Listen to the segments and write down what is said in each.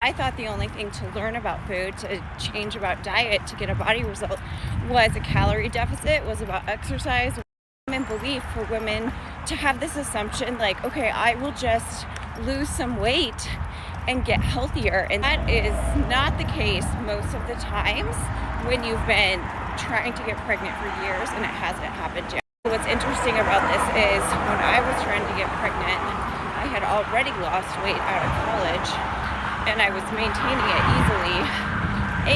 I thought the only thing to learn about food, to change about diet, to get a body result was a calorie deficit, was about exercise. Common belief for women to have this assumption like, okay, I will just lose some weight and get healthier. And that is not the case most of the times when you've been trying to get pregnant for years and it hasn't happened yet. What's interesting about this is when I was trying to get pregnant, I had already lost weight out of college and I was maintaining it easily,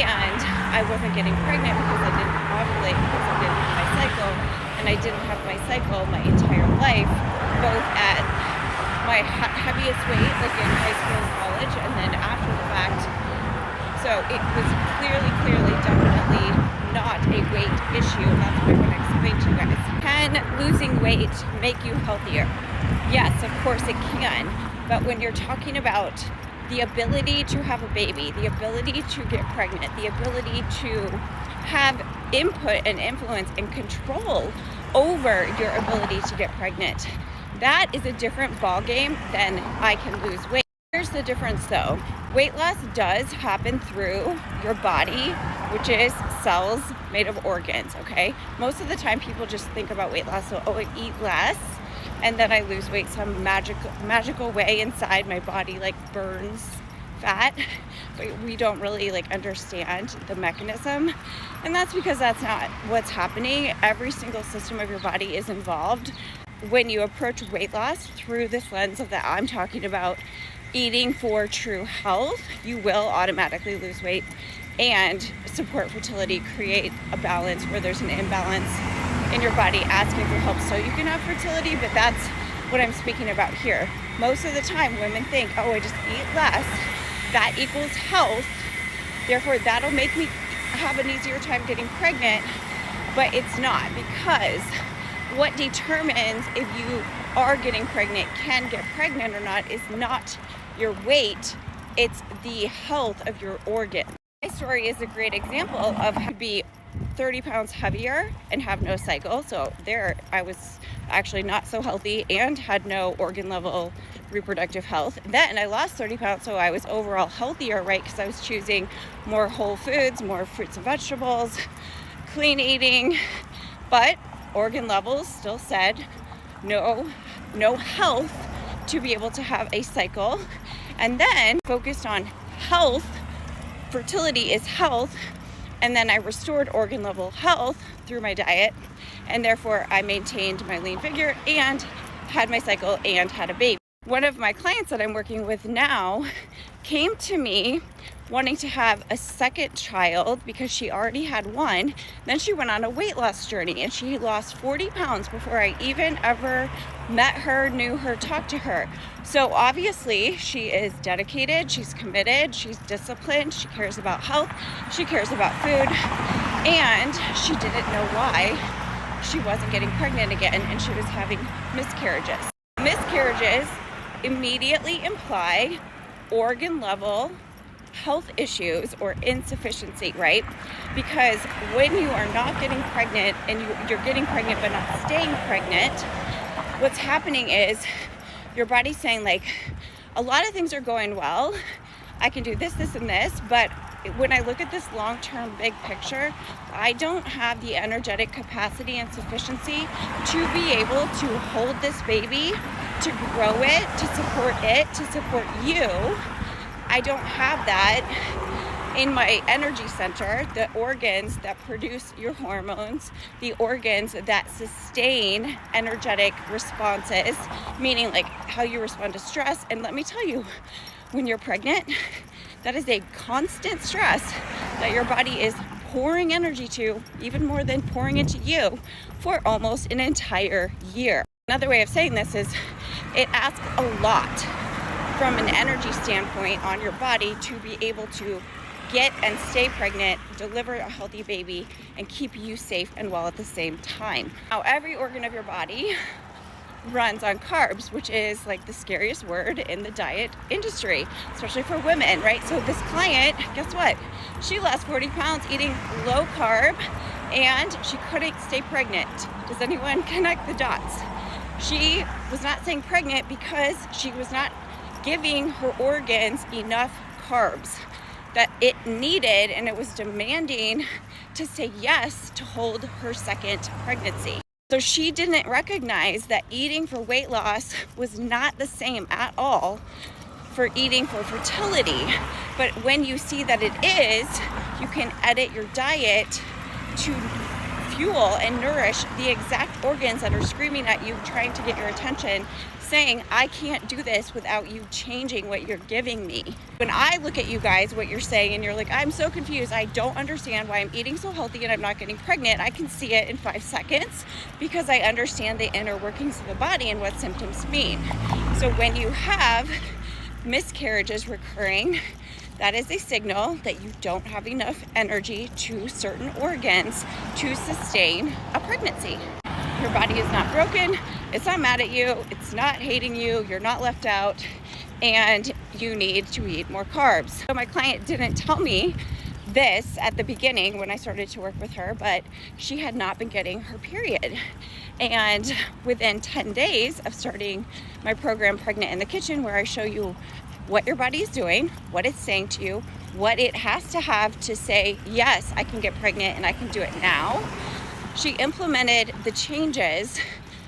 and I wasn't getting pregnant because I didn't ovulate, because I didn't have my cycle, and I didn't have my cycle my entire life, both at my heaviest weight, like in high school and college, and then after the fact. So it was clearly, definitely not a weight issue, and that's what I want to explain to you guys. Can losing weight make you healthier? Yes, of course it can, but when you're talking about the ability to have a baby, the ability to get pregnant, the ability to have input and influence and control over your ability to get pregnant, that is a different ballgame than I can lose weight. Here's the difference though. Weight loss does happen through your body, which is cells made of organs, okay? Most of the time people just think about weight loss, so I eat less and then I lose weight some magical way inside my body, like burns fat, but we don't really understand the mechanism, and that's because that's not what's happening. Every single system of your body is involved. When you approach weight loss through this lens of that I'm talking about, eating for true health, you will automatically lose weight and support fertility, create a balance where there's an imbalance in your body, asking for help so you can have fertility. But that's what I'm speaking about here. Most of the time women think, oh, I just eat less, that equals health, therefore that'll make me have an easier time getting pregnant. But it's not, because what determines if you are getting pregnant, can get pregnant or not, is not your weight, it's the health of your organ. My story is a great example of how to be 30 pounds heavier and have no cycle. So there I was actually not so healthy and had no organ level reproductive health. Then I lost 30 pounds, so I was overall healthier, right? Because I was choosing more whole foods, more fruits and vegetables, clean eating, but organ levels still said no health to be able to have a cycle. And then focused on health, fertility is health, and then I restored organ level health through my diet, and therefore I maintained my lean figure and had my cycle and had a baby. One of my clients that I'm working with now came to me wanting to have a second child because she already had one. Then she went on a weight loss journey and she lost 40 pounds before I even ever met her, knew her, talked to her. So obviously she is dedicated, she's committed, she's disciplined, she cares about health, she cares about food, and she didn't know why she wasn't getting pregnant again, and she was having miscarriages. Miscarriages immediately imply organ level health issues or insufficiency, right? Because when you are not getting pregnant and you're getting pregnant but not staying pregnant, what's happening is your body's saying like, a lot of things are going well, I can do this, this, and this, but when I look at this long-term big picture, I don't have the energetic capacity and sufficiency to be able to hold this baby, to grow it, to support you. I don't have that in my energy center, the organs that produce your hormones, the organs that sustain energetic responses, meaning like how you respond to stress. And let me tell you, when you're pregnant, that is a constant stress that your body is pouring energy to, even more than pouring into you, for almost an entire year. Another way of saying this is it asks a lot from an energy standpoint on your body to be able to get and stay pregnant, deliver a healthy baby, and keep you safe and well at the same time. Now, every organ of your body runs on carbs, which is like the scariest word in the diet industry, especially for women, right? So this client, guess what? She lost 40 pounds eating low carb and she couldn't stay pregnant. Does anyone connect the dots? She was not staying pregnant because she was not giving her organs enough carbs that it needed, and it was demanding to say yes to hold her second pregnancy. So she didn't recognize that eating for weight loss was not the same at all for eating for fertility. But when you see that it is, you can edit your diet to fuel and nourish the exact organs that are screaming at you, trying to get your attention, saying, I can't do this without you changing what you're giving me. When I look at you guys, what you're saying, and you're like, I'm so confused, I don't understand why I'm eating so healthy and I'm not getting pregnant, I can see it in 5 seconds because I understand the inner workings of the body and what symptoms mean. So when you have miscarriages recurring, that is a signal that you don't have enough energy to certain organs to sustain a pregnancy. Your body is not broken, it's not mad at you, it's not hating you, you're not left out, and you need to eat more carbs. So my client didn't tell me this at the beginning when I started to work with her, but she had not been getting her period. And within 10 days of starting my program, Pregnant in the Kitchen, where I show you what your body is doing, what it's saying to you, what it has to have to say, yes, I can get pregnant and I can do it now. She implemented the changes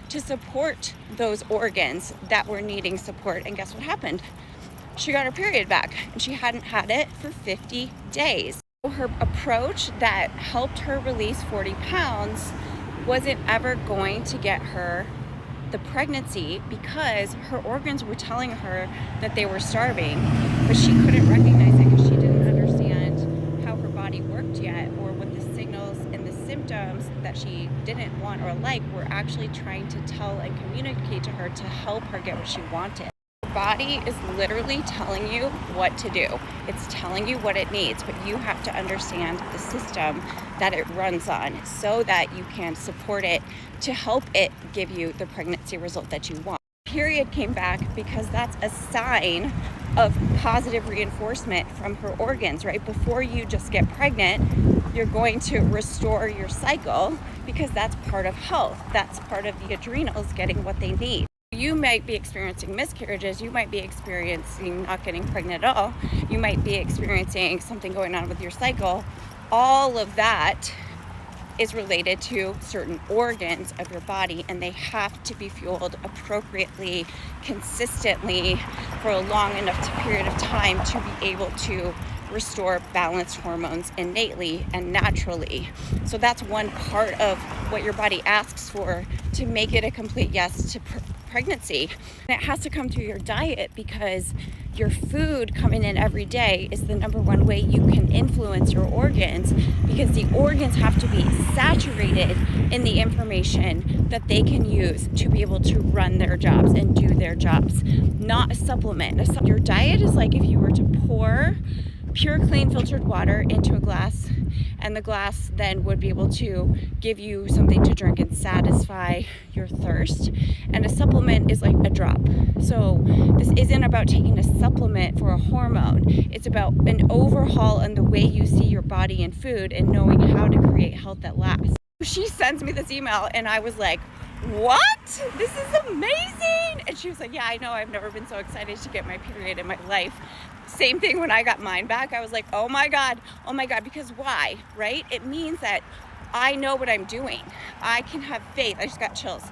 to support those organs that were needing support. And guess what happened? She got her period back, and she hadn't had it for 50 days. Her approach that helped her release 40 pounds wasn't ever going to get her the pregnancy because her organs were telling her that they were starving, but she couldn't recognize it because she didn't understand how her body worked yet, or what the signals and the symptoms that she didn't want or like were actually trying to tell and communicate to her to help her get what she wanted. Your body is literally telling you what to do. It's telling you what it needs, but you have to understand the system that it runs on so that you can support it to help it give you the pregnancy result that you want. Period came back because that's a sign of positive reinforcement from her organs, right? Before you just get pregnant, you're going to restore your cycle because that's part of health. That's part of the adrenals getting what they need. You might be experiencing miscarriages, you might be experiencing not getting pregnant at all, you might be experiencing something going on with your cycle. All of that is related to certain organs of your body, and they have to be fueled appropriately, consistently, for a long enough period of time to be able to restore balanced hormones innately and naturally. So that's one part of what your body asks for to make it a complete yes to pregnancy. And it has to come through your diet, because your food coming in every day is the number one way you can influence your organs, because the organs have to be saturated in the information that they can use to be able to run their jobs and do their jobs, not a supplement. Your diet is like if you were to pour pure, clean, filtered water into a glass, and the glass then would be able to give you something to drink and satisfy your thirst. And a supplement is like a drop. So this isn't about taking a supplement for a hormone. It's about an overhaul in the way you see your body and food, and knowing how to create health that lasts. She sends me this email, and I was like, what? This is amazing. And she was like, yeah, I know, I've never been so excited to get my period in my life. Same thing when I got mine back. I was like, oh my God, because why, right? It means that I know what I'm doing. I can have faith. I just got chills.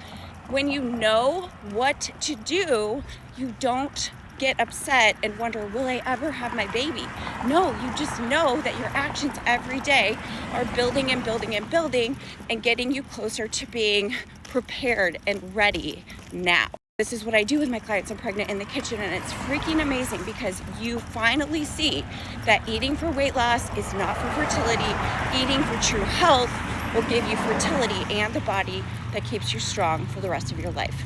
When you know what to do, you don't get upset and wonder, will I ever have my baby? No, you just know that your actions every day are building and building and building and getting you closer to being prepared and ready now. This is what I do with my clients. I'm pregnant in the kitchen, and it's freaking amazing because you finally see that eating for weight loss is not for fertility. Eating for true health will give you fertility and the body that keeps you strong for the rest of your life.